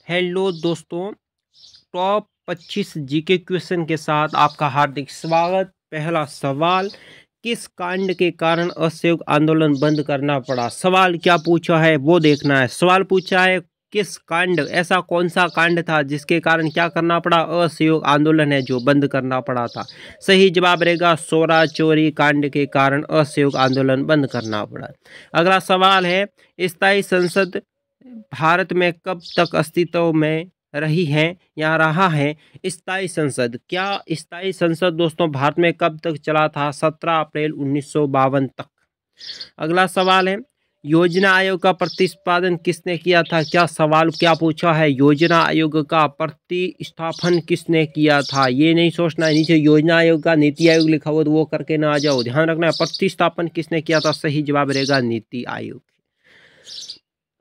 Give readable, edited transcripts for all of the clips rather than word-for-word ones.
Hello दोस्तों, top 25 GK question के साथ आपका हार्दिक स्वागत। पहला सवाल, किस कांड के कारण असहयोग आंदोलन बंद करना पड़ा? सवाल क्या पूछा है वो देखना है। सवाल पूछा है किस कांड, ऐसा कौन सा कांड था जिसके कारण क्या करना पड़ा? असहयोग आंदोलन है जो बंद करना पड़ा था। सही जवाब रहेगा सोरा चोरी कांड के कारण असहयोग आंदोलन बंद करना पड़ा। अगला सवाल है, स्थायी संसद भारत में कब तक अस्तित्व में रही है या रहा है? स्थायी संसद, क्या स्थायी संसद दोस्तों भारत में कब तक चला था? 17 अप्रैल 1952 तक। अगला सवाल है, योजना आयोग का प्रतिष्पादन किसने किया था? क्या सवाल क्या पूछा है? योजना आयोग का प्रतिष्ठापन किसने किया था? ये नहीं सोचना है नीचे योजना आयोग का नीति आयोग लिखा हुआ तो वो करके ना आ जाओ, ध्यान रखना है प्रतिष्ठापन किसने किया था। सही जवाब रहेगा नीति आयोग।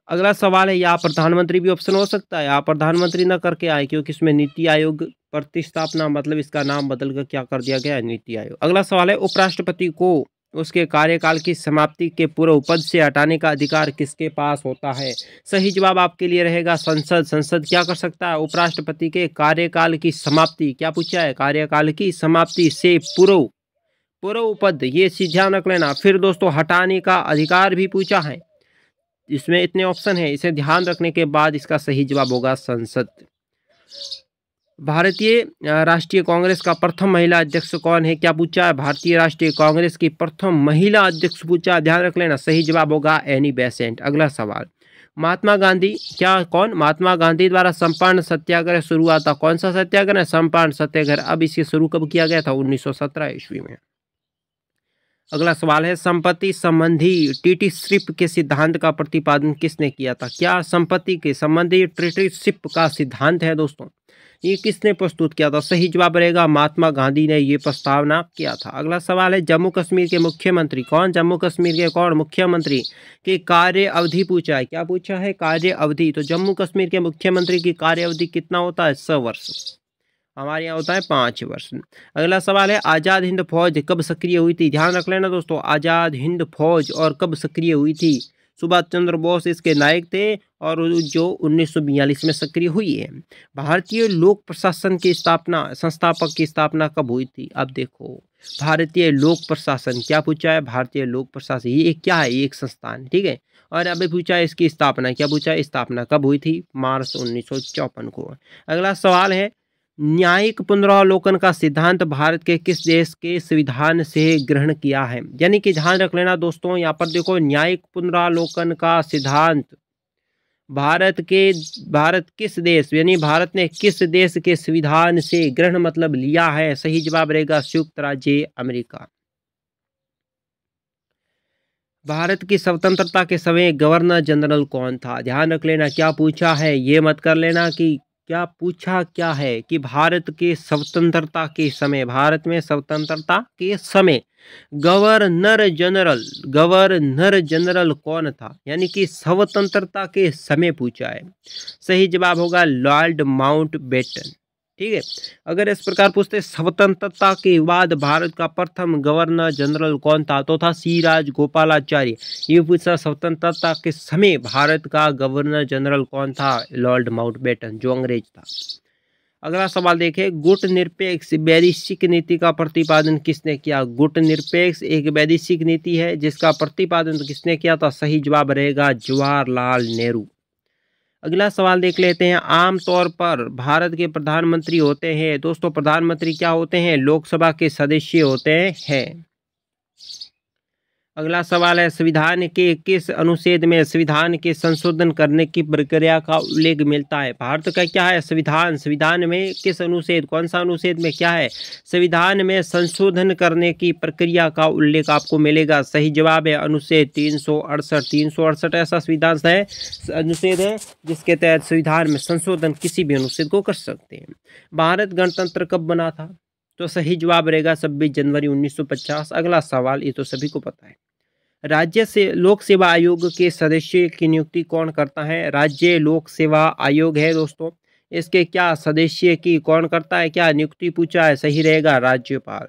अगला सवाल है, यहाँ प्रधानमंत्री भी ऑप्शन हो सकता है, आप प्रधानमंत्री ना करके आए क्योंकि इसमें नीति आयोग प्रतिस्थापना मतलब इसका नाम बदल कर क्या कर दिया गया है, नीति आयोग। अगला सवाल है, उपराष्ट्रपति को उसके कार्यकाल की समाप्ति के पूर्व पद से हटाने का अधिकार किसके पास होता है? सही जवाब आपके लिए रहेगा संसद। संसद क्या कर सकता है? उपराष्ट्रपति के कार्यकाल की समाप्ति, क्या पूछा है, कार्यकाल की समाप्ति से पूर्व पद, ये ध्यान रख लेना। फिर दोस्तों हटाने का अधिकार भी पूछा है, इसमें इतने ऑप्शन है, इसे ध्यान रखने के बाद इसका सही जवाब होगा संसद। भारतीय राष्ट्रीय कांग्रेस का प्रथम महिला अध्यक्ष कौन है? क्या पूछा है? भारतीय राष्ट्रीय कांग्रेस की प्रथम महिला अध्यक्ष पूछा, ध्यान रख लेना। सही जवाब होगा एनी बेसेंट। अगला सवाल, महात्मा गांधी महात्मा गांधी द्वारा संपूर्ण सत्याग्रह शुरू हुआ था? कौन सा सत्याग्रह? संपूर्ण सत्याग्रह। अब इसे शुरू कब किया गया था? 1917 ईस्वी में। अगला सवाल है, संपत्ति संबंधी ट्रीटीशिप के सिद्धांत का प्रतिपादन किसने किया था? क्या संपत्ति के संबंधी ट्रीटीशिप का सिद्धांत है दोस्तों, ये किसने प्रस्तुत किया था? सही जवाब रहेगा महात्मा गांधी ने ये प्रस्तावना किया था। अगला सवाल है, जम्मू कश्मीर के मुख्यमंत्री कौन? जम्मू कश्मीर के कौन मुख्यमंत्री की कार्य अवधि पूछा है? क्या पूछा है? कार्य अवधि। तो जम्मू कश्मीर के मुख्यमंत्री की कार्य अवधि कितना होता है? 100 वर्ष। हमारे यहाँ होता है 5 वर्ष। अगला सवाल है, आज़ाद हिंद फौज कब सक्रिय हुई थी? ध्यान रख लेना दोस्तों, आज़ाद हिंद फौज और कब सक्रिय हुई थी? सुभाष चंद्र बोस इसके नायक थे और जो 1942 में सक्रिय हुई है। भारतीय लोक प्रशासन की स्थापना, संस्थापक की स्थापना कब हुई थी? अब देखो, भारतीय लोक प्रशासन क्या पूछा है? भारतीय लोक प्रशासन ये क्या है? ये एक संस्थान, ठीक है। और अभी पूछा है इसकी स्थापना, क्या पूछा है? स्थापना कब हुई थी? मार्च 1954 को। अगला सवाल है, न्यायिक पुनरावलोकन का सिद्धांत भारत के किस देश के संविधान से ग्रहण किया है? यानी कि ध्यान रख लेना दोस्तों, यहाँ पर देखो न्यायिक पुनरावलोकन का सिद्धांत भारत किस देश, यानी भारत ने किस देश के संविधान से ग्रहण मतलब लिया है? सही जवाब रहेगा संयुक्त राज्य अमेरिका। भारत की स्वतंत्रता के समय गवर्नर जनरल कौन था? ध्यान रख लेना, क्या पूछा है ये मत कर लेना कि क्या पूछा क्या है, कि भारत के स्वतंत्रता के समय, भारत में स्वतंत्रता के समय गवर्नर जनरल कौन था? यानी कि स्वतंत्रता के समय पूछा है। सही जवाब होगा लॉर्ड माउंटबेटन, ठीक है। अगर इस प्रकार पूछते स्वतंत्रता के बाद भारत का प्रथम गवर्नर जनरल कौन था, तो था सी राजगोपालाचारी। ये पूछा स्वतंत्रता के समय भारत का गवर्नर जनरल कौन था? लॉर्ड माउंटबेटन, जो अंग्रेज था। अगला सवाल देखें, गुटनिरपेक्ष वैदेशिक नीति का प्रतिपादन किसने किया? गुटनिरपेक्ष एक वैदेशिक नीति है जिसका प्रतिपादन किसने किया था? सही जवाब रहेगा जवाहरलाल नेहरू। अगला सवाल देख लेते हैं, आमतौर पर भारत के प्रधानमंत्री होते हैं दोस्तों, प्रधानमंत्री क्या होते हैं? लोकसभा के सदस्य होते हैं। अगला सवाल है, संविधान के किस अनुच्छेद में संविधान के संशोधन करने की प्रक्रिया का उल्लेख मिलता है? भारत का क्या है? संविधान में किस अनुच्छेद, कौन सा अनुच्छेद में क्या है? संविधान में संशोधन करने की प्रक्रिया का उल्लेख आपको मिलेगा। सही जवाब है अनुच्छेद 368। 368 ऐसा संविधान है, अनुच्छेद है जिसके तहत संविधान में संशोधन किसी भी अनुच्छेद को कर सकते हैं। भारत गणतंत्र कब बना था? तो सही जवाब रहेगा 26 जनवरी 1950। अगला सवाल, ये तो सभी को पता है, राज्य से लोक सेवा आयोग के सदस्य की नियुक्ति कौन करता है? राज्य लोक सेवा आयोग है दोस्तों, इसके क्या सदस्य की कौन करता है, क्या नियुक्ति पूछा है? सही रहेगा राज्यपाल।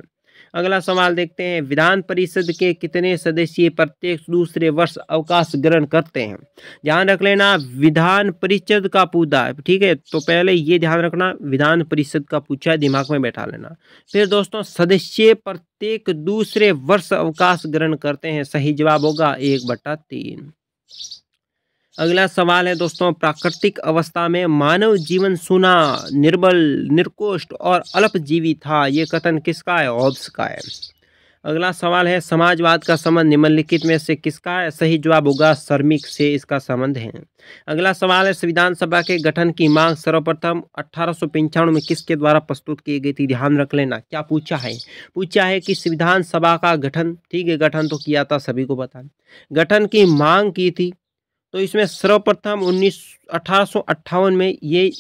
अगला सवाल देखते हैं, विधान परिषद के कितने सदस्य प्रत्येक दूसरे वर्ष अवकाश ग्रहण करते हैं? ध्यान रख लेना, विधान परिषद का पूछा है, ठीक है, तो पहले ये ध्यान रखना विधान परिषद का पूछा है, दिमाग में बैठा लेना। फिर दोस्तों, सदस्य प्रत्येक दूसरे वर्ष अवकाश ग्रहण करते हैं, सही जवाब होगा 1/3। अगला सवाल है दोस्तों, प्राकृतिक अवस्था में मानव जीवन सूना, निर्बल, निरकोष्ठ और अल्पजीवी था, ये कथन किसका है? हॉब्स का है। अगला सवाल है, समाजवाद का संबंध निम्नलिखित में से किसका है? सही जवाब होगा श्रमिक से इसका संबंध है। अगला सवाल है, संविधान सभा के गठन की मांग सर्वप्रथम 1895 में किसके द्वारा प्रस्तुत की गई थी? ध्यान रख लेना, क्या पूछा है? पूछा है कि संविधान सभा का गठन, ठीक है, गठन तो किया था, सभी को पता है, गठन की मांग की थी, तो इसमें सर्वप्रथम 1858 में ये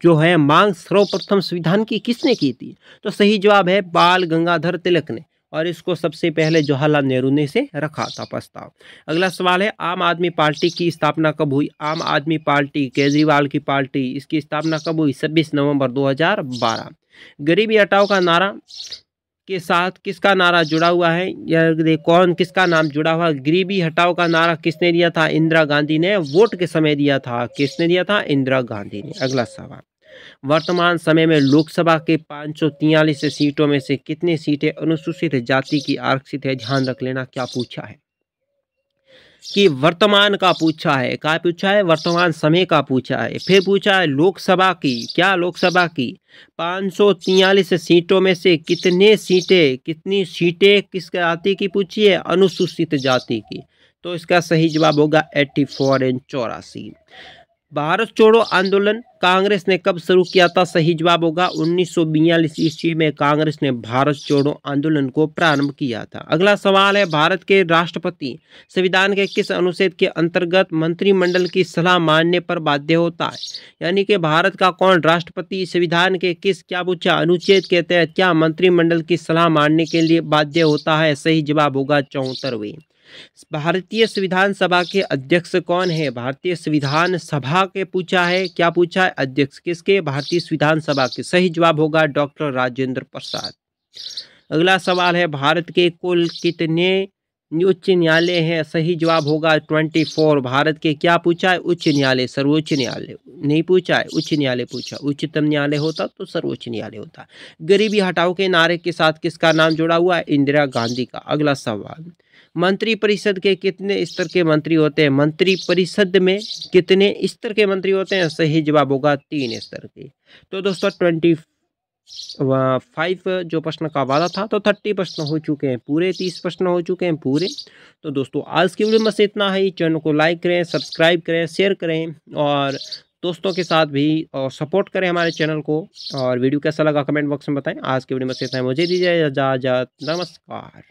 जो है मांग सर्वप्रथम संविधान की किसने की थी? तो सही जवाब है बाल गंगाधर तिलक ने, और इसको सबसे पहले जवाहरलाल नेहरू ने से रखा था प्रस्ताव। अगला सवाल है, आम आदमी पार्टी की स्थापना कब हुई? आम आदमी पार्टी, केजरीवाल की पार्टी, इसकी स्थापना कब हुई? 26 नवंबर 2012। गरीबी हटाओ का नारा के साथ किसका नारा जुड़ा हुआ है? या कौन, किसका नाम जुड़ा हुआ? गरीबी हटाओ का नारा किसने दिया था? इंदिरा गांधी ने वोट के समय दिया था। किसने दिया था? इंदिरा गांधी ने। अगला सवाल, वर्तमान समय में लोकसभा के 543 सीटों में से कितनी सीटें अनुसूचित जाति की आरक्षित है? ध्यान रख लेना, क्या पूछा है कि वर्तमान का पूछा है, क्या पूछा है? वर्तमान समय का पूछा है। फिर पूछा है लोकसभा की, क्या लोकसभा की 543 सीटों में से कितनी सीटें किस जाति की पूछी है? अनुसूचित जाति की। तो इसका सही जवाब होगा 84 एंड 84। भारत छोड़ो आंदोलन कांग्रेस ने कब शुरू किया था? सही जवाब होगा 1942 ईस्वी में कांग्रेस ने भारत छोड़ो आंदोलन को प्रारंभ किया था। अगला सवाल है, भारत के राष्ट्रपति संविधान के किस अनुच्छेद के अंतर्गत मंत्रिमंडल की सलाह मानने पर बाध्य होता है? यानी कि भारत का कौन राष्ट्रपति संविधान के किस, क्या पूछा, अनुच्छेद के तहत क्या मंत्रिमंडल की सलाह मानने के लिए बाध्य होता है? सही जवाब होगा 74वें। भारतीय संविधान सभा के अध्यक्ष कौन है? भारतीय संविधान सभा के पूछा है, क्या पूछा है? अध्यक्ष किसके? भारतीय संविधान सभा के। सही जवाब होगा डॉक्टर राजेंद्र प्रसाद। अगला सवाल है, भारत के कुल कितने उच्च न्यायालय हैं? सही जवाब होगा 24। भारत के, क्या पूछा है? उच्च न्यायालय, सर्वोच्च न्यायालय नहीं पूछा है, उच्च न्यायालय पूछा। उच्चतम न्यायालय होता तो सर्वोच्च न्यायालय होता। गरीबी हटाओ के नारे के साथ किसका नाम जुड़ा हुआ है? इंदिरा गांधी का। अगला सवाल, मंत्रिपरिषद के कितने स्तर के मंत्री होते हैं? मंत्रिपरिषद में कितने स्तर के मंत्री होते हैं? सही जवाब होगा 3 स्तर के। तो दोस्तों 25 जो प्रश्न का वादा था, तो 30 प्रश्न हो चुके हैं पूरे, 30 प्रश्न हो चुके हैं पूरे। तो दोस्तों आज की वीडियो में से इतना ही। चैनल को लाइक करें, सब्सक्राइब करें, शेयर करें और दोस्तों के साथ भी और सपोर्ट करें हमारे चैनल को। और वीडियो कैसा लगा कमेंट बॉक्स में बताएं। आज की वीडियो में से इतना ही, मुझे दीजिए इजाज़त, नमस्कार।